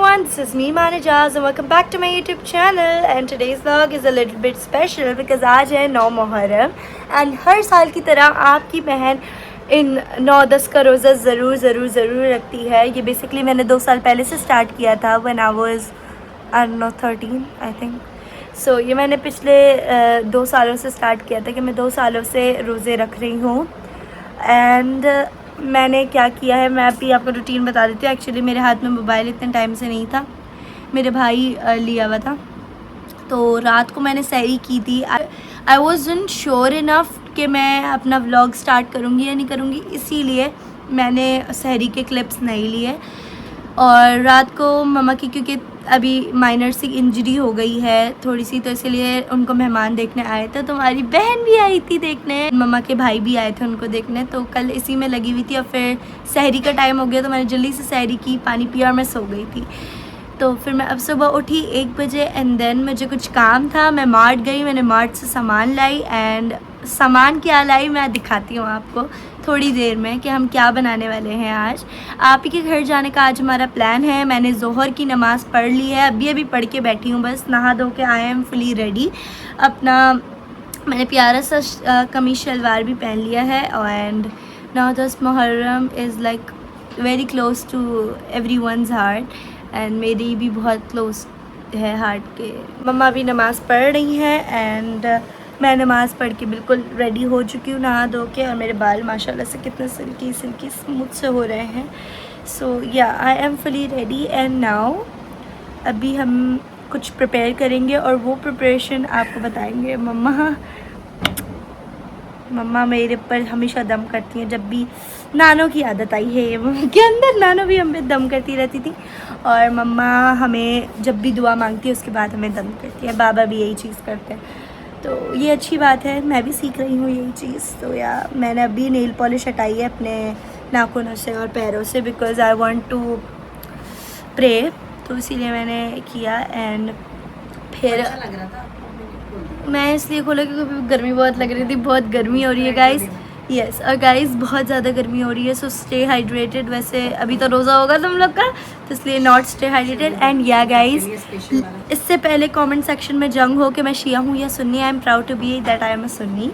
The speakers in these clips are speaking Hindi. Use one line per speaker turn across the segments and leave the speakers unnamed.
everyone, this is me Manijaz and welcome back to my YouTube channel and today's vlog is a little bit special because आज है 9 मुहर्रम and हर साल की तरह आपकी बहन इन 9-10 का रोज़ा ज़रूर रखती है। ये बेसिकली मैंने 2 साल पहले से स्टार्ट किया था when I was I don't know 13 I think। So ये मैंने पिछले 2 सालों से स्टार्ट किया था कि मैं 2 सालों से रोज़े रख रही हूँ एंड मैंने क्या किया है मैं अभी आपको रूटीन बता देती हूँ। एक्चुअली मेरे हाथ में मोबाइल इतने टाइम से नहीं था, मेरे भाई लिया हुआ था, तो रात को मैंने सहरी की थी। आई वॉज़न्ट श्योर इनफ कि मैं अपना व्लॉग स्टार्ट करूँगी या नहीं करूँगी, इसीलिए मैंने सहरी के क्लिप्स नहीं लिए। और रात को मम्मा की क्योंकि अभी माइनर सी इंजरी हो गई है थोड़ी सी, तो इसलिए उनको मेहमान देखने आए थे। तो हमारी बहन भी आई थी देखने, मम्मा के भाई भी आए थे उनको देखने, तो कल इसी में लगी हुई थी। और फिर सहरी का टाइम हो गया तो मैंने जल्दी से सहरी की, पानी पिया और मैं सो गई थी। तो फिर मैं अब सुबह उठी 1 बजे एंड देन मुझे कुछ काम था, मैं मार्ट गई, मैंने मार्ट से सामान लाई एंड सामान क्या लाई मैं दिखाती हूँ आपको थोड़ी देर में कि हम क्या बनाने वाले हैं आज। आप ही के घर जाने का आज हमारा प्लान है। मैंने जोहर की नमाज़ पढ़ ली है, अभी पढ़ के बैठी हूँ, बस नहा धो के आई एम फुली रेडी। अपना मैंने प्यारा सा कमीज शलवार भी पहन लिया है and 9-10 Muharram is like very close to everyone's heart and मेरी भी बहुत क्लोज है हार्ट के। मम्मा भी नमाज़ पढ़ रही हैं एंड मैं नमाज़ पढ़ के बिल्कुल रेडी हो चुकी हूँ नहा धो के, और मेरे बाल माशाल्लाह से कितने सिल्की स्मूथ से हो रहे हैं। सो या I am fully ready and now अभी हम कुछ प्रिपेयर करेंगे और वो प्रिपरेशन आपको बताएंगे। मम्मा मेरे पर हमेशा दम करती हैं, जब भी नानों की आदत आई है मम्मा के अंदर, नानों भी हम पे दम करती रहती थी और मम्मा हमें जब भी दुआ मांगती है उसके बाद हमें दम करती है। बाबा भी यही चीज़ करते हैं, तो ये अच्छी बात है, मैं भी सीख रही हूँ यही चीज़। तो या मैंने अभी नेल पॉलिश हटाई है अपने नाखूनों से और पैरों से because I want to pray, तो इसीलिए मैंने किया। एंड फिर
अच्छा लग रहा था,
मैं इसलिए खोला क्योंकि गर्मी बहुत लग रही थी, बहुत गर्मी हो रही है गाइस। यस और गाइस बहुत ज़्यादा गर्मी हो रही है, सो स्टे हाइड्रेटेड। वैसे अभी तो रोज़ा होगा तुम लोग का, तो इसलिए नॉट स्टे हाइड्रेटेड। एंड या गाइस इससे पहले कमेंट सेक्शन में जंग हो कि मैं शिया हूँ या Sunni, I am proud to be that I am a Sunni.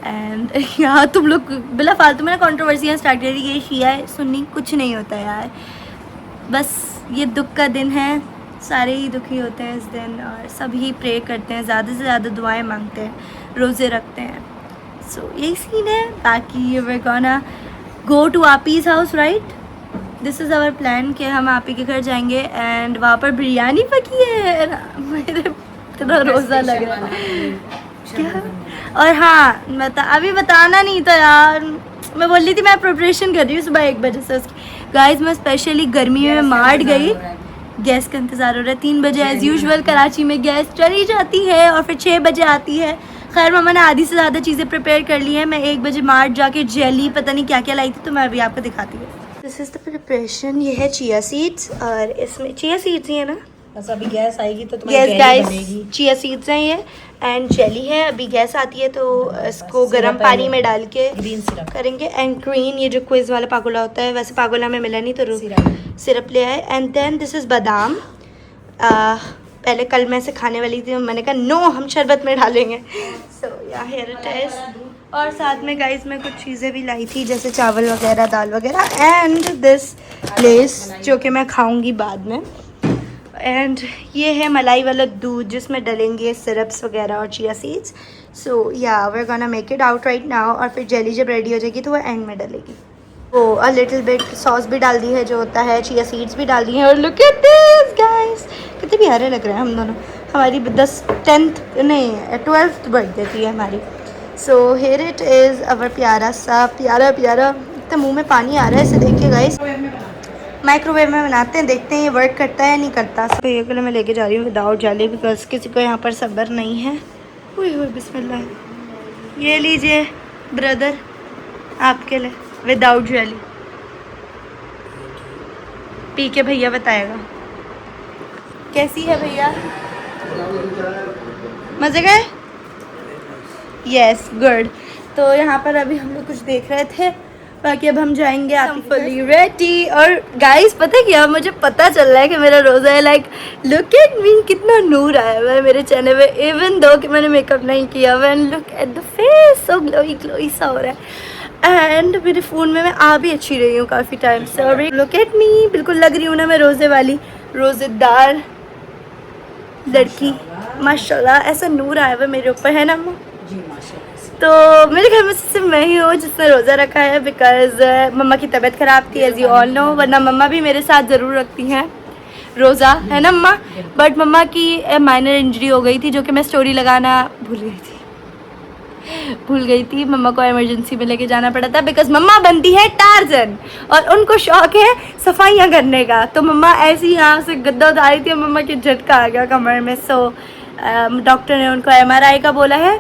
And यहाँ तुम लोग बिला फालतू में कंट्रोवर्सियाँ स्टार्ट करी, ये शिया है सुन्नी, कुछ नहीं होता यार, बस ये दुख का दिन है, सारे ही दुखी होते हैं इस दिन और सभी प्रे करते हैं, ज़्यादा से ज़्यादा दुआएं मांगते हैं, रोज़े रखते हैं। सो यही सीन है। बाकी वे गोना गो टू आपीज़ house, right, this is our plan कि हम आपी के घर जाएंगे एंड वहाँ पर बिरयानी पकी है। मेरे इतना रोज़ा लग रहा है क्या। और हाँ अभी बताना नहीं था यार, मैं बोल रही थी मैं प्रिपरेशन कर रही हूँ सुबह 1 बजे से उसकी। गाइस मैं स्पेशली गर्मी में मार्ट गई, गैस का इंतज़ार हो रहा है। 3 बजे एज़ यूजुअल कराची में गैस चली जाती है और फिर 6 बजे आती है। खैर मम्मा ने आधी से ज़्यादा चीज़ें प्रिपेयर कर ली हैं। मैं 1 बजे मार्ट जाके जेली पता नहीं क्या क्या लाई थी, तो मैं अभी आपको दिखाती हूँ। दिस इज़ द प्रिपरेशन, ये है चिया सीड्स और इसमें चिया सीड्स ही है ना,
बस अभी गैस आएगी तो तुम्हारी
यस गाइस चिया सीड्स हैं ये एंड जेली है। अभी गैस आती है तो इसको गर्म पानी में डाल के
ग्रीन सिरप
करेंगे। एंड ग्रीन ये जो क्विज वाला पागोला होता है, वैसे पागोला में मिला नहीं तो सिरप ले आए। एंड देन दिस इज़ बादाम, पहले कल मैं इसे खाने वाली थी, मैंने कहा नो हम शरबत में डालेंगे। सो या हियर इट इज़। और साथ में गाइस मैं कुछ चीज़ें भी लाई थी जैसे चावल वगैरह, दाल वगैरह एंड दिस लेस जो कि मैं खाऊंगी बाद में। एंड ये है मलाई वाला दूध जिसमें डलेंगे सिरप्स वगैरह और chia seeds. So yeah we are gonna make it out right now, और फिर जेली जब रेडी हो जाएगी तो वो एंड में डलेगी। वो अ लिटिल बिट सॉस भी डाल दी है जो होता है, चिया सीड्स भी डाल दी हैं। और लुक एट दिस गाइस, कितने प्यारे लग रहे हैं हम दोनों। हमारी 12th बर्थडे थी हमारी। So here it is our प्यारा सा प्यारा इतना मुँह में पानी आ रहा है इसे देख के गाइस। माइक्रोवेव में बनाते हैं, देखते हैं ये वर्क करता है या नहीं करता। भैया के लिए मैं लेके जा रही हूँ विदाउट जाली बिकॉज किसी को यहाँ पर सब्र नहीं है। हुई बिस्मिल्लाह, ये लीजिए ब्रदर आपके लिए विदाउट जाली, पी के भैया बताएगा कैसी है। भैया मज़े का है, यस गुड। तो यहाँ पर अभी हम लोग कुछ देख रहे थे बाकी अब हम जाएंगे आप फुली रेडी। और गाइस पता है क्या, मुझे पता चल रहा है कि मेरा रोज़ा है। लाइक लुक एट मी, कितना नूर आया हुआ है मेरे चेहरे पे, इवन दो कि मैंने मेकअप नहीं किया हुआ। And look at the face, so glowy glowy सा हो रहा है। एंड मेरे फ़ोन में मैं आ भी अच्छी रही हूँ काफ़ी टाइम से। और लुक एट मी, बिल्कुल लग रही हूँ ना मैं रोज़े वाली, रोज़ेदार लड़की। माशाल्लाह ऐसा नूर आया हुआ मेरे ऊपर, है ना अम्मा?
जी माशाल्लाह।
तो मेरे घर में सिर्फ मैं ही हूँ जिसने रोज़ा रखा है, बिकॉज़ मम्मा की तबीयत ख़राब थी, एज यू ऑल नो। वरना मम्मा भी मेरे साथ ज़रूर रखती हैं रोज़ा, है ना मम्मा? बट मम्मा की माइनर इंजरी हो गई थी, जो कि मैं स्टोरी लगाना भूल गई थी। मम्मा को इमरजेंसी में लेके जाना पड़ा था, बिकॉज़ मम्मा बनती है टार्जन और उनको शौक है सफाइयाँ करने का। तो मम्मा ऐसे ही यहाँ से गद्दा उतारी थी और मम्मा की झटका आ गया कमर में। सो डॉक्टर ने उनको MRI का बोला है,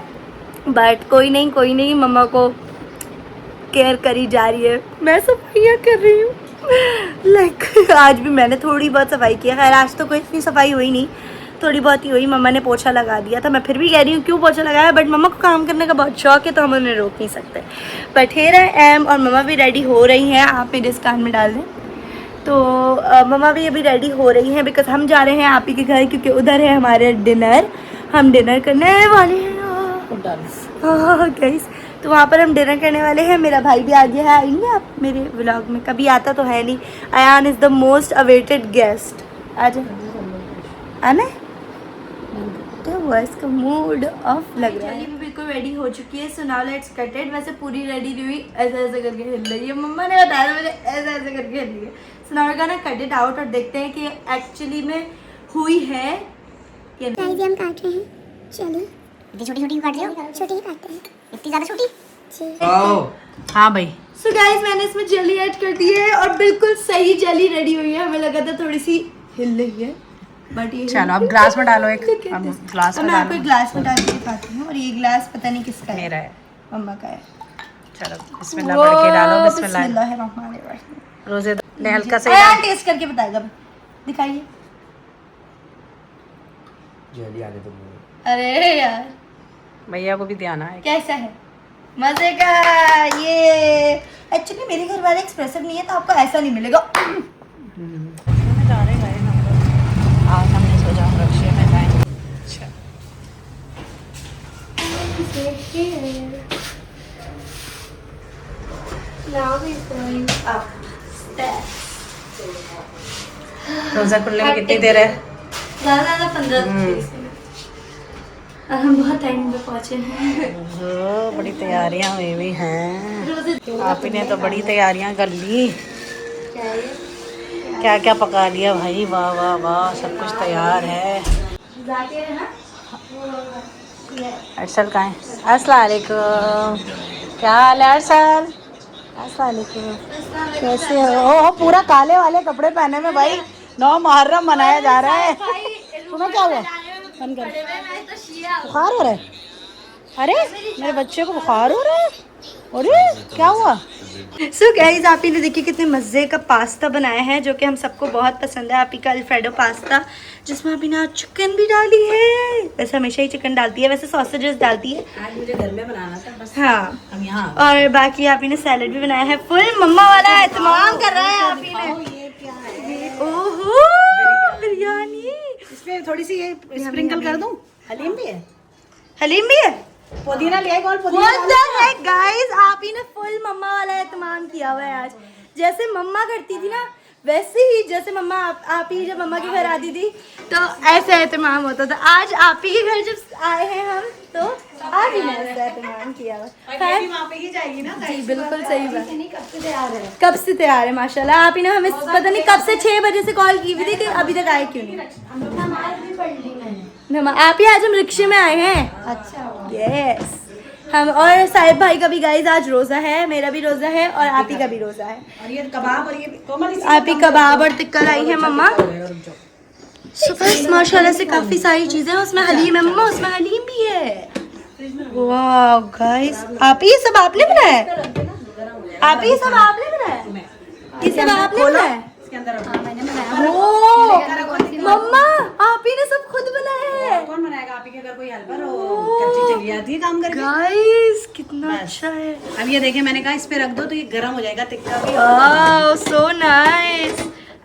बट कोई नहीं, मम्मा को केयर करी जा रही है। मैं सफाइयाँ कर रही हूँ लाइक आज भी मैंने थोड़ी बहुत सफाई की है। खैर आज तो कोई इतनी सफाई हुई नहीं, थोड़ी बहुत ही हुई। मम्मा ने पोछा लगा दिया था। मैं फिर भी कह रही हूँ क्यों पोछा लगाया, बट मम्मा को काम करने का बहुत शौक है तो हम उन्हें रोक नहीं सकते। बट हियर आई एम, और मम्मा भी रेडी हो रही हैं। आप मेरे इस कान में डाल दें तो मम्मा भी अभी रेडी हो रही हैं, बिकॉज हम जा रहे हैं आप ही के घर, क्योंकि उधर है हमारे डिनर। हम डिनर करने वाले हैं गाइस, तो वहाँ पर हम डिनर करने वाले हैं। मेरा भाई भी आ गया है। आएंगे आप मेरे व्लॉग में? कभी आता तो है नहीं। Ayaan is the most awaited guest. आ जाए आना है तो वो इसका मूड ऑफ लग रहा है। बिल्कुल रेडी हो चुकी है। So now let's cut it. वैसे पूरी रेडी नहीं हुई, ऐसा ऐसा करके हिल रही है। मम्मा ने बताया मैंने ऐसा ऐसा करके हिल रही है। So now we gonna cut it out और देखते हैं कि एक्चुअली में हुई है कि नहीं।
हम काट रहे हैं, चलिए। इतनी छोटी छोटी काट रहे हो? छोटी ही काटते हैं। इतनी ज़्यादा छोटी? जी।
हाँ भाई।
सो गाइस मैंने इसमें जेली ऐड कर दी है और बिल्कुल सही जेली रेडी हुई है। हमें लगा था थोड़ी सी हिल रही है, बट ये
चलो अब ग्लास में डालो एक। अब ग्लास में
मैं आपको
डालो।
एक ग्लास में डाल के दिखाती हूँ। और ये ग्लास पता नहीं किसका है,
मेरा है।
मम्मा का है।
चलो बिस्मिल्लाह पढ़ के डालो। बिस्मिल्लाह।
बिस्मिल्लाहिर्रहमानिर्रहीम।
रोजे ने हल्का से
अयान टेस्ट करके बताएगा, दिखाइए।
जल्दी आने दो।
अरे यार
भैया को भी ध्यान आए।
कैसा है? मजे का। ये एक्चुअली मेरे घर वाले एक्सप्रेसिव नहीं है, तो आपको ऐसा नहीं मिलेगा।
आज हमने सोचा हम रक्षे में जाएंगे। अच्छा
Now we're going up steps.
रोजा खुलने में कितनी देर है?
ज़्यादा 15-20 मिनट। और हम बहुत टाइम पे पहुँचे हैं।
बड़ी तैयारियां हुई हुई हैं। आप ही ने तो बड़ी तैयारियां कर ली। क्या क्या पका लिया भाई? वाह वाह वाह, सब कुछ तैयार है। अरसल कहाँ है? अस्सलाम वालेकुम। क्या हाल है अरसल? अस्सलाम वालेकुम। कैसे हो? ओह पूरा काले वाले कपड़े पहने में भाई 9 मुहर्रम मनाया जा रहा है। तुम्हें क्या हुआ? बंद कर। बुखार हो रहा है? अरे मेरे बच्चे को बुखार हो रहा है। अरे क्या हुआ?
सो गाइस आप ही ने देखिए कितने मज़े का पास्ता बनाया है, जो कि हम सबको बहुत पसंद है। आप ही का अल्फ्रेडो पास्ता, जिसमें आप ही ने चिकन भी डाली है। वैसे हमेशा ही चिकन डालती है, वैसे सॉसेजेस डालती है।
आज मुझे घर में बनाना था बस।
हाँ,
हम यहाँ।
और बाकी आप ही ने सैलेड भी बनाया है। फुल मम्मा वाला एहतमाम कर रहा है आप ही ने।
ये क्या है?
ओहो बिरयानी।
इसमें थोड़ी सी ये स्प्रिंकल कर दूं? हलीम भी है?
हलीम भी है।
पुदीना लिया है?
What the heck guys, आप ही ने फुल मम्मा वाला एहतमाम किया हुआ है आज। जैसे मम्मा करती थी ना, वैसे ही जैसे मम्मा आप ही जब मम्मा के घर आती थी तो ऐसा एहतमाम होता था। आज आप ही के घर जब आए हैं हम, तो आज ही ने ऐसा एहतमाम किया हुआ।
वहाँ पे ही जाएगी ना?
जी बिल्कुल सही बात। कब से तैयार है माशाल्लाह। आप ही ने हमें पता नहीं कब से 6 बजे से कॉल की हुई थी कि अभी तक आए क्यों नहीं। आप ही आज हम रिक्शे में आए हैं। अच्छा यस। हम और साहिब भाई का भी गाइस आज रोज़ा है, मेरा भी रोज़ा है और आप ही का भी रोज़ा है।
और ये कबाब और ये
आप ही कबाब और टिक्का लाई है मम्मा। सुबह माशाल्लाह से काफ़ी सारी चीज़ें हैं। उसमें हलीम है मम्मा, उसमें हलीम भी है। वाह गाइस आप ही सब आपने बनाया है? आप ही सब आपने बनाया है? ये सब आपने बनाया है?
इसके अंदर
मम्मा आप ही ने सब खुद बनाया है।
कौन बनाएगा? आप ही के अगर कोई हेल्पर हो, कच्ची चली जाती है काम करके।
गाइस कितना
बस,
अच्छा है।
अब ये देखिए मैंने कहा इस पे रख दो तो ये गर्म हो जाएगा टिक्का भी।
वाह सो नाइस।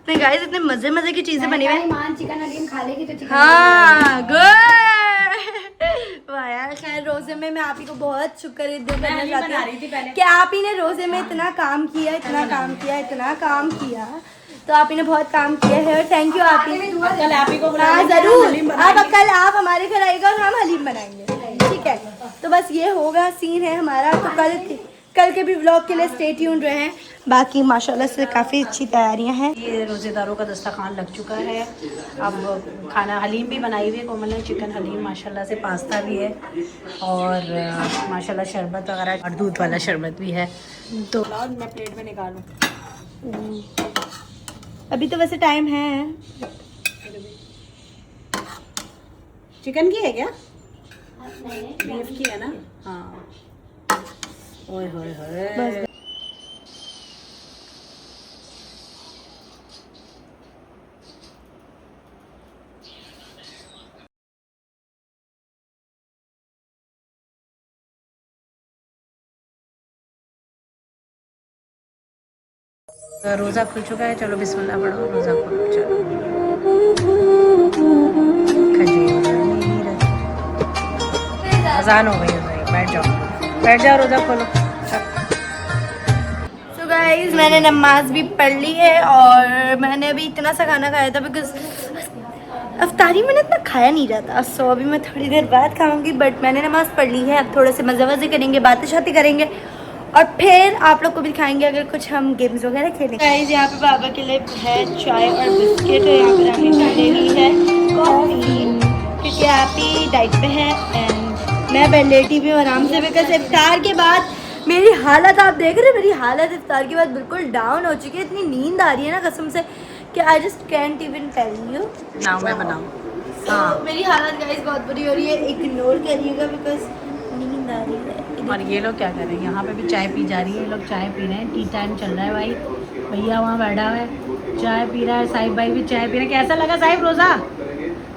तो गाइस इतने मजे मजे की चीजें बनी हुई हैं।
चिकन हलीम खा लेगी तो चिकन
हाँ गुड। वाह यार, खैर रोजे में मैं आप ही को बहुत शुक्र करना चाहती हूँ कि आप ही ने रोजे में इतना काम किया, इतना काम किया, इतना काम किया। तो आप ही ने बहुत काम किया है और थैंक यू आप ही।
कल आप ही को
हाँ जरूर, अब कल आप हमारे घर आएगा और हम हलीम बनाएंगे, ठीक है। तो बस ये होगा सीन है हमारा। तो कल के भी व्लॉग के लिए स्टे ट्यून्ड रहें। बाकी माशाल्लाह से काफ़ी अच्छी तैयारियां हैं।
ये रोज़ेदारों का दस्तरखान लग चुका है। अब खाना हलीम भी बनाई हुई है कोमल ने, चिकन हलीम माशाल्लाह से, पास्ता भी है और माशाल्लाह शरबत वगैरह और दूध वाला शरबत भी है। तो मैं प्लेट में निकालूँ।
अभी तो वैसे टाइम है।
चिकन की है क्या? बीफ की है ना? हाँ। ओए होए होए। रोज़ा खुल चुका है, चलो बिस्मिल्लाह पढ़ो, रोज़ा खोलो चलो। अजान हो गई है भाई, बैठ जाओ रोज़ा खोलो।
सो गाइस मैंने नमाज भी पढ़ ली है और मैंने अभी इतना सा खाना खाया था बिकॉज अफ्तारी में इतना खाया नहीं जाता। सो अभी मैं थोड़ी देर बाद खाऊंगी, बट मैंने नमाज पढ़ ली है। अब थोड़े से मज़े वज़े करेंगे, बातें शातें करेंगे और फिर आप लोग को भी दिखाएंगे अगर कुछ हम गेम्स वगैरह खेलेंगे। गाइस यहाँ पे पापा के लिए है चाय और बिस्किट है। यहाँ पे राखी ले ली है कॉफ़ी क्योंकि आप ही डाइट पे है एंड मैं लेटी भी हूँ आराम से बिकॉज इफ्तार के बाद मेरी हालत आप देख रहे हैं। मेरी हालत इफ्तार के बाद बिल्कुल डाउन हो चुकी है। इतनी नींद आ रही है ना कसम से कि I just can't even tell you.
Now मैं बनाऊँ।
हाँ मेरी हालत गाइस बहुत बुरी हो रही है, इग्नोर करिएगा बिकॉज नींद आ रही है।
और ये लोग क्या कर रहे हैं? यहाँ पे भी चाय पी जा रही है। ये लोग चाय पी रहे हैं, टी टाइम चल रहा है भाई। भैया वहाँ बैठा हुआ है चाय पी रहा है, साहिब भाई भी चाय पी रहे हैं। कैसा लगा साहिब रोज़ा?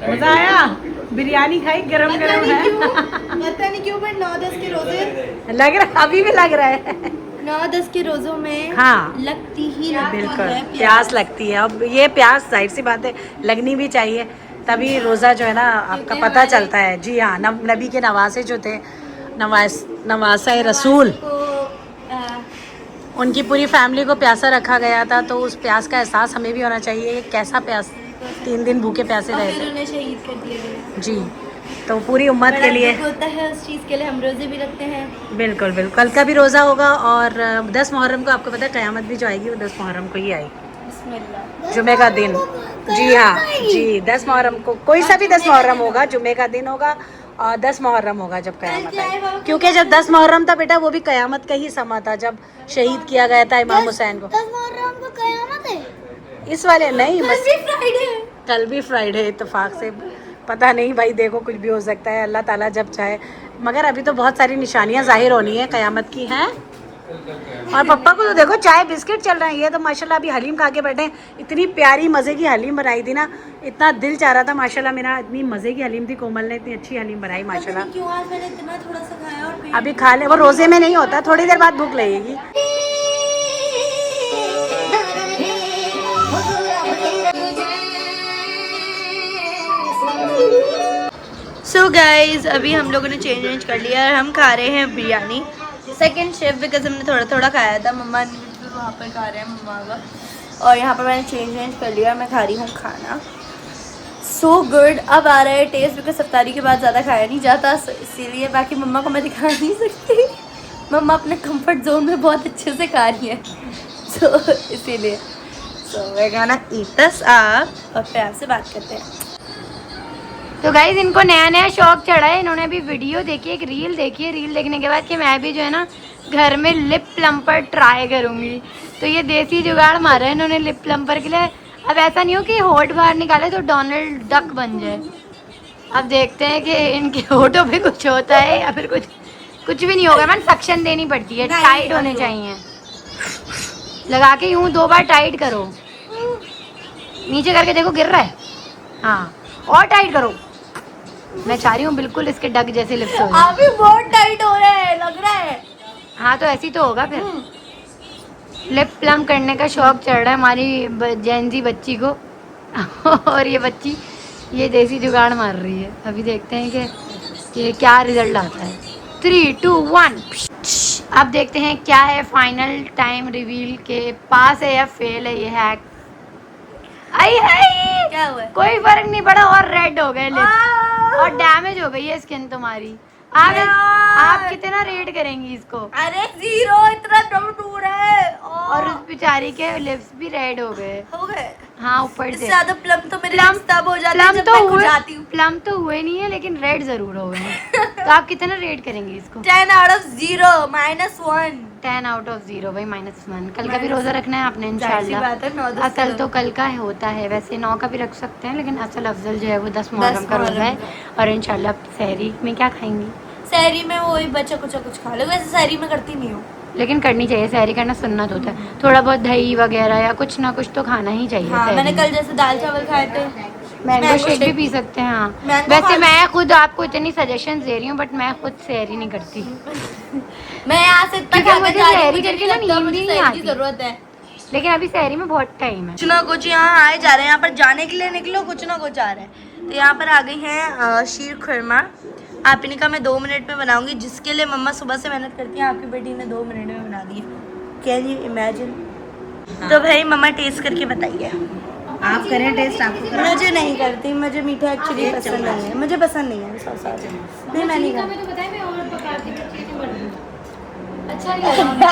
मज़ा आया? बिरयानी खाई गरम गरम है।
पता नहीं क्यों बट 9-10 के रोजे
लग रहा, अभी भी लग रहा है।
9-10 के रोजों में
हाँ
लगती ही
बिल्कुल
है
प्यास लगती है। अब ये प्यास जाहिर सी बात है लगनी भी चाहिए, तभी रोज़ा जो है ना आपका पता चलता है। जी हाँ, नबी के नवासे जो थे, नवासा रसूल, उनकी पूरी फैमिली को प्यासा रखा गया था। तो उस प्यास का एहसास हमें भी होना चाहिए। कैसा प्यास, 3 दिन भूखे प्यासे रहे थे।
उन्हें शहीद कर दिया गया
जी, तो पूरी उम्मत के लिए
होता है। उस चीज़ के लिए हम रोजे भी रखते हैं।
बिल्कुल बिल्कुल। कल का भी रोज़ा होगा और 10 मुहर्रम को आपको पता है क़यामत भी जो आएगी वो 10 मुहर्रम को ही आएगी,
बिस्मिल्लाह।
जुमे का दिन। जी हाँ जी, 10 मुहर्रम को कोई सा भी 10 मुहर्रम होगा, जुमे का दिन होगा और 10 मुहर्रम होगा जब क़यामत आएगी। क्योंकि जब 10 मुहर्रम था बेटा, वो भी क़यामत का ही समा था जब शहीद किया गया था इमाम हुसैन को।
10 मुहर्रम को क़यामत है?
इस वाले नहीं, बस
फ्राइडे
कल भी फ्राइडे इत्तेफाक से, पता नहीं भाई, देखो कुछ भी हो सकता है, अल्लाह ताला जब चाहे। मगर अभी तो बहुत सारी निशानियां जाहिर होनी है क़यामत की हैं। और पप्पा को तो देखो चाय बिस्किट चल रहे हैं। ये तो माशाल्लाह अभी हलीम खा के बैठे हैं। इतनी प्यारी मज़े की हलीम बनाई थी ना, इतना दिल चाह रहा था माशाल्लाह मेरा। इतनी मज़े की हलीम थी, कोमल ने इतनी अच्छी हलीम बनाई माशाल्लाह।
क्यों आज मैंने इतना थोड़ा सा खाया और
अभी खा ले, वो रोज़े में नहीं होता, थोड़ी देर बाद भूख लगेगी।
सो गाइज अभी हम लोगों ने चेंज कर लिया और हम खा रहे हैं बिरयानी सेकंड शिफ्ट बिकॉज हमने थोड़ा थोड़ा खाया था। मम्मा ने वहाँ पर खा रहे हैं मम्मा का, और यहाँ पर मैंने चेंज कर लिया और मैं खा रही हूँ खाना। So good. अब आ रहा है टेस्ट बिकॉज अफ्तारी के बाद ज़्यादा खाया नहीं जाता, इसीलिए। बाकी मम्मा को मैं दिखा नहीं सकती, मम्मा अपने कंफर्ट जोन में बहुत अच्छे से खा रही है, सो इसीलिए। सो वे गाना ईट दिस अप और फिर आपसे बात करते हैं।
तो गाइज इनको नया नया शौक चढ़ा है। इन्होंने भी वीडियो देखी, एक रील देखी है। रील देखने के बाद कि मैं भी जो है ना घर में लिप प्लम्पर ट्राई करूँगी। तो ये देसी जुगाड़ मारा है इन्होंने लिप प्लम्पर के लिए। अब ऐसा नहीं हो कि होठ बाहर निकाले तो डोनाल्ड डक बन जाए। अब देखते हैं कि इनके होठों पे कुछ होता है या फिर कुछ भी नहीं होगा। मैंने सक्शन देनी पड़ती है, टाइट होने चाहिए। लगा के यूँ 2 बार टाइट करो, नीचे करके देखो गिर रहा है। हाँ और टाइट करो। मैं चाह रही हूँ बिल्कुल इसके डक जैसे लिप्स हो।
अभी बहुत टाइट हो रहा है, लग रहा है
हाँ तो ऐसी तो होगा फिर। लिप प्लम करने का शौक चढ़ रहा है हमारी जैनजी बच्ची को और ये बच्ची ये देसी जुगाड़ मार रही है। अभी देखते हैं कि ये क्या रिजल्ट आता है। 3, 2, 1। अब देखते हैं क्या है फाइनल टाइम रिवील के पास है या फेल है ये हैक। आई
क्या हुआ?
कोई फर्क नहीं पड़ा और रेड हो गए लिप्स और डैमेज हो गई है स्किन तुम्हारी। आप कितना रेट करेंगी इसको?
अरे 0, इतना कम दूर है।
और उस बेचारी के लिप्स भी रेड हो गए।
हो गए।
हाँ ऊपर
इससे
से
ज्यादा प्लम तो मेरे लिप्स तब हो जाते हैं
प्लम
जब
तो
मैं
हुए
खुजाती हूँ।
प्लम तो हुए नहीं है लेकिन रेड जरूर हो गए हैं। तो आप कितना रेट करेंगे इसको?
10 out of 0, -1।
10 out of 0 भाई -1। कल का भी रोजा रखना है आपने
जाहिर सी
इंशाल्लाह।
बात है, 9-10
असल तो कल का होता है, वैसे 9 का भी रख सकते हैं लेकिन असल अफजल जो है वो 10 मुहर्रम का रोजा है। और इंशाल्लाह सहरी में क्या खाएंगी?
सहरी में वही बचा कुछ खा लो। वैसे सहरी में करती नहीं हूँ,
लेकिन करनी चाहिए, सहरी करना सुन्नत होता है। थोड़ा बहुत दही वगैरह या कुछ ना कुछ तो खाना ही चाहिए।
हाँ,
सहरी
मैंने
में।
कल जैसे दाल चावल खाए थे।
मैंगो शेक भी पी सकते हैं। हाँ
मैंगो
वैसे
खा-
मैं खुद आपको इतनी सजेशन दे रही हूँ बट मैं खुद सहरी नहीं करती
मैं यहाँ से इतना
क्योंकि
खा के
मुझे
जा रही हूँ,
सहरी
मुझे
करके
नहीं
ना
लगता
नींद
मुझे
ही नहीं
सहरी की
आती।
जरूरत है।
लेकिन अभी सहरी में बहुत टाइम है।
कुछ ना कुछ यहाँ आए जा रहे हैं, यहाँ पर जाने के लिए निकलो कुछ ना कुछ आ रहा है। तो यहाँ पर आ गई हैं शीर खुरमा। आपने कहा मैं 2 मिनट में बनाऊंगी, जिसके लिए मम्मा सुबह से मेहनत करती हैं, आपकी बेटी ने 2 मिनट में बना दी। Can you imagine? तो भाई मम्मा टेस्ट करके बताइए।
आप करें टेस्ट, आपको
मुझे नहीं करती, मुझे मीठा एक्चुअली पसंद नहीं है। मुझे पसंद नहीं है सॉस। नहीं मैं नहीं करती।
तो बताया मैं और पकाती अच्छा नहीं लगा।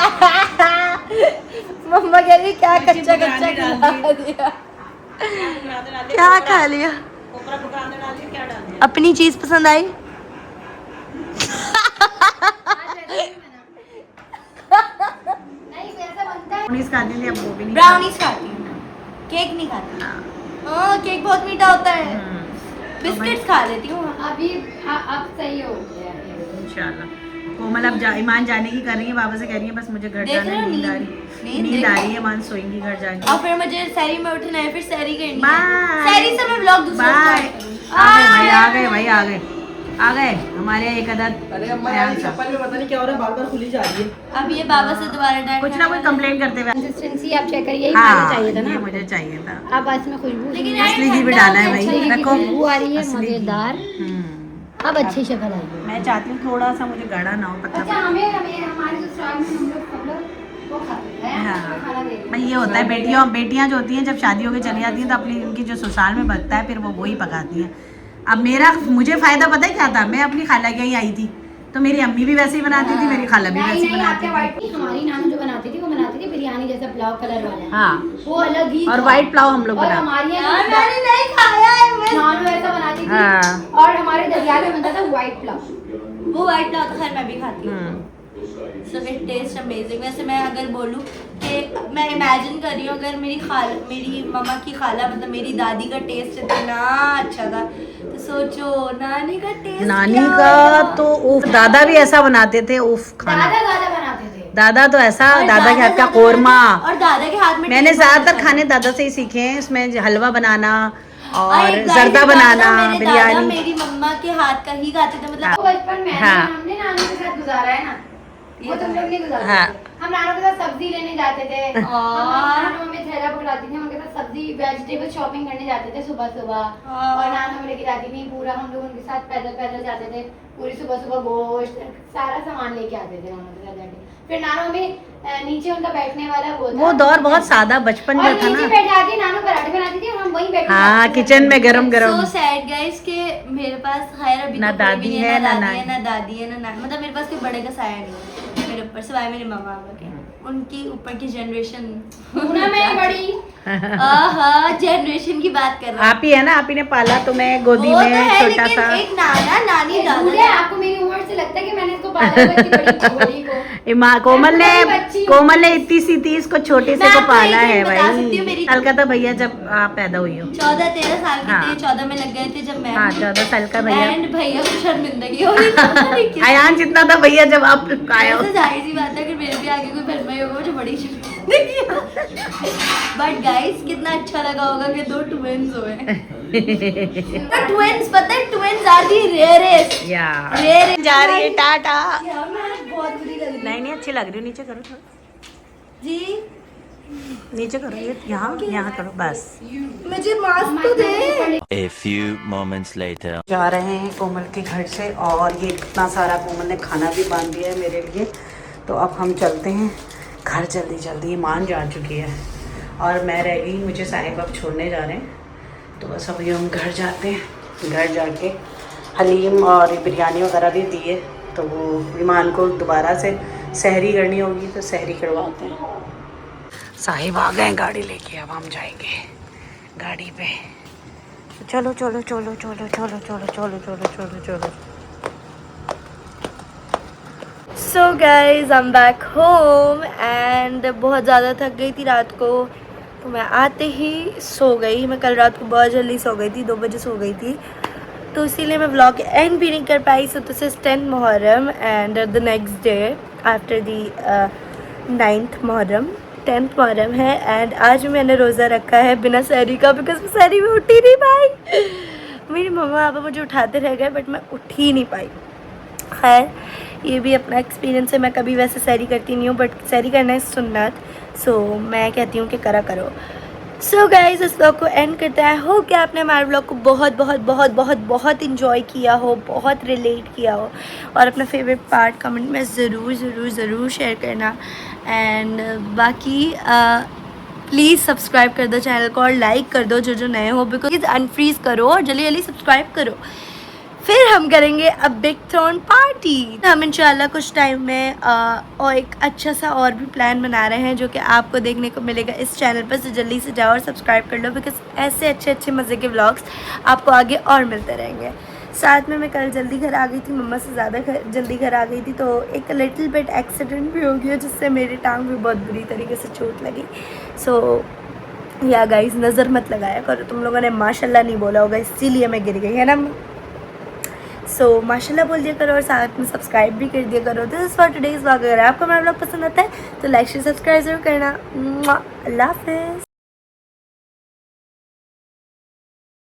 मम्मा कह रही क्या कच्चा कच्चा खिला दिया। क्या खा लिया? अपनी चीज पसंद आई?
ब्राउनीज खाती थी, अब वो भी नहीं
ब्राउनीज खाती हूँ, केक नहीं खाती। हाँ केक बहुत मीठा होता है। बिस्किट्स खा लेती हूँ।
अभी अब सही हो गया है।
इंशाल्लाह। कोमल अब ईमान जाने की कर रही है, बाबा से कह रही है बस मुझे घर
देख
जाना
रहे
है,
हो
नींद आ
नींद
रही
देख
आ
रहे
रही है, ईमान सोएंगी घर जाके।
और फिर मुझे सहरी में उठना है, फिर सहरी करनी है।
बाय।
सहरी से मैं व्लॉग दूसरा
बाय।
start करूँगी।
आ गए भाई, आ गए हमारे यहाँ एक अदद।
अरे अम्मा यार चप्पल में पता नहीं क्या हो रहा है, बार-बार खुली जा रही है।
अब ये बाबा से दोबारा डांट
कुछ ना कुछ कंप्लेन करते हुए।
कंसिस्टेंसी आप चेक करिए, यही
हाँ
खाना चाहिए था
ये
ना।
मुझे चाहिए था।
अब इसमें खुशबू
लेकिन
की
यार
असली घी भी
ठंडा
डाला है
हो
भाई,
गया,
रखो।
खुशबू आ रही है
असली घी।
मजेदार।
हम्म।
अब अच्छी शक्ल आई है।
मैं चाहती हूँ थोड़ा सा मुझे गाढ़ा ना हो, पतला
अच्छा हमें हमारे ससुराल में हम लोग वो खाते हैं
हाँ।
खाना दे रहे हैं।
भाई ये होता है, बेटियां जो होती हैं जब शादी होकर चली जाती हैं तो अपनी उनकी जो ससुराल में बचता है फिर वो वही पकाती हैं। अब मुझे फायदा पता है क्या था, मैं अपनी खाला के यहाँ आई थी तो मेरी अम्मी भी वैसे ही बनाती थी, मेरी खाला भी वैसे ही बनाती थी।
हमारी नानू जो बनाती थी वो बनाती थी बिरयानी जैसा पुलाव कलर वाला।
हाँ
वो अलग ही
और
था।
व्हाइट पुलाव हम लोग
और
बनाते।
हमारी
यार मैंने नहीं खाया है।
नानू ऐसा बनाती थी।
हाँ।
और हमारे दरिया में बनता था व्हाइट पुलाव।
वो व्हाइट ना तो खैर मैं भी खाती हूँ।
Hmm.
So it taste amazing. वैसे मैं अगर बोलूँ कि मैं इमेजिन कर रही हूँ अगर मेरी मम्मा की खाला मतलब मेरी दादी का टेस्ट इतना अच्छा था तो सोचो नानी का टेस्ट
नानी का तो उफ, दादा भी ऐसा बनाते थे, उफ खाना।
दादा बनाते थे।
दादा तो ऐसा,
और
दादा के हाथ का
दादा
कोरमा।
और दादा के हाथ में
मैंने
टेस्ट बहुत
ज्यादातर
अच्छा
खाने दादा से ही सीखे हैं, इसमें हलवा बनाना और
एक
जर्दा
दादा
बनाना,
मेरे दादा
बिरयानी।
मेरी मम्मा के हाथ का ही खाते थे मतलब।
बचपन में
हाँ।
हमने नानू के साथ गुजारा है ना, वो तुम लोग नहीं गुजारा।
हाँ।
हम नानू के साथ सब्जी लेने जाते थे।
और
नानू हमें थैला पकड़ाती थी, हम उनके साथ सब्जी वेजिटेबल शॉपिंग करने जाते थे सुबह सुबह। और नानू हमें लेके जाती थी, पूरा हम लोग उनके साथ पैदल पैदल जाते थे, पूरी सुबह सुबह गोश्त सारा सामान लेके आते थे नानू के साथ जाके। फिर नानू हमें नीचे उनका बैठने वाला
वो दौर बहुत सादा बचपन
और
जो था
नीचे
ना।
बैठा के नानू पराठे बनाती थी और हम वहीं बैठे
हाँ किचन में गरम गरम।
सो सैड गाइस के मेरे पास खैर अभी
ना
तो कोई
दादी
भी
है,
नहीं
ना
ना
नानी।
दादी है ना दादी है ना नानी, मतलब मेरे पास कोई बड़े का साया नहीं है मेरे ऊपर सिवाय मेरे मम्मा के। उनकी ऊपर की जनरेशन
मैं बड़ी
जनरेशन की बात कर रहा हूँ।
आप ही है ना, आप ही ने पाला तुम्हें गोदी
वो तो
में
है
छोटा
लेकिन
सा।
एक नाना नानी
बूढ़े
दादा
आपको मेरी उम्र से लगता है कि मैंने इसको पाला हुआ इतनी बड़ी छोरी को।
कोमल ने इतनी सी थी, इसको छोटे से
मैं
को
आपको
पाला
एक
है
मिनट बता सकती हूँ,
भाई।
मेरी-
साल का था भैया जब आप पैदा हुई हो।
14-13 साल के
हाँ।
थे, 14 में लग गए थे जब मैं
हाँ 14 साल का भैया।
एंड भैया को शर्मिंदगी हो रही थी।
अयान जितना था भैया जब आप आए हो।
वैसे जाहिर सी बात है कि मेरे भी आगे कोई फरमाई होगा मुझे बड़ी शर्मिंदगी बट गाइस कितना अच्छा लगा होगा कि 2 ट्विंस हुए। ट्विंस पता है ट्विंस आर दी रेयरेस्ट
या
रेयर
जा रही है टाटा।
यार मैं बहुत बुरी लग रही
नहीं अच्छी लग रही, नीचे करो थोड़ा,
जी
नीचे करो, ये यहाँ करो बस।
मुझे मास्क तो दे।
A few moments later.
जा रहे हैं कोमल के घर से, और ये इतना सारा कोमल ने खाना भी बांध दिया है मेरे लिए। तो अब हम चलते हैं घर जल्दी जल्दी। ईमान जा चुकी है और मैं रह गई, मुझे साहिब अब छोड़ने जा रहे हैं। तो बस अभी हम घर जाते हैं। घर जाके हलीम और बिरयानी वगैरह भी दिए, तो वो ईमान को दोबारा से सहरी करनी होगी, तो सहरी करवाते हैं। साहिब आ गए गाड़ी लेके, अब हम जाएंगे गाड़ी पे। चलो चलो चलो चलो चलो चलो चलो चलो चलो चलो।
So guys I am back home and बहुत ज़्यादा थक गई थी रात को, तो मैं आते ही सो गई। मैं कल रात को बहुत जल्दी सो गई थी, 2 बजे सो गई थी, तो इसीलिए मैं व्लॉग एंड भी नहीं कर पाई। So this is 10th Muharram and the next day after the 9th Muharram, 10th Muharram है। एंड आज मैंने रोज़ा रखा है बिना सहरी का, बिकॉज मैं सहरी में उठ ही नहीं पाई। मेरी मम्मा पापा मुझे उठाते रह गए, बट मैं उठ ही नहीं पाई। खैर ये भी अपना एक्सपीरियंस है, मैं कभी वैसे सहरी करती नहीं हूँ, बट सहरी करना है सुन्नत, सो मैं कहती हूँ कि करा करो। सो गाइज इस व्लॉग को एंड करते हैं। हो कि आपने हमारे व्लॉग को बहुत बहुत बहुत बहुत बहुत इन्जॉय किया हो, बहुत रिलेट किया हो, और अपना फेवरेट पार्ट कमेंट में ज़रूर ज़रूर ज़रूर शेयर करना। एंड बाकी प्लीज़ सब्सक्राइब कर दो चैनल को और लाइक कर दो जो नए हो, बिकॉज अनफ्रीज़ करो और जल्दी जल्दी सब्सक्राइब करो। फिर हम करेंगे अ बिग थ्रोन पार्टी। हम इंशाल्लाह कुछ टाइम में और एक अच्छा सा और भी प्लान बना रहे हैं, जो कि आपको देखने को मिलेगा इस चैनल पर। से जल्दी से जाओ और सब्सक्राइब कर लो, बिकॉज ऐसे अच्छे अच्छे मज़े के व्लॉग्स आपको आगे और मिलते रहेंगे। साथ में मैं कल जल्दी घर आ गई थी, मम्मा से ज़्यादा जल्दी घर आ गई थी, तो एक लिटिल बिट एक्सीडेंट भी हो गया, जिससे मेरी टांग भी बहुत बुरी तरीके से चोट लगी। सो या गाइस नज़र मत लगाया करो, तुम लोगों ने माशाल्लाह नहीं बोला होगा, इसीलिए मैं गिर गई, है ना। सो माशाल्लाह बोल दिया करो और साथ में सब्सक्राइब भी कर दिया करो। This is for today's vlog. अगर आपको हमारा व्लॉग पसंद आता है तो लाइक शेयर सब्सक्राइब जरूर करना। अल्लाह हाफ़िज़।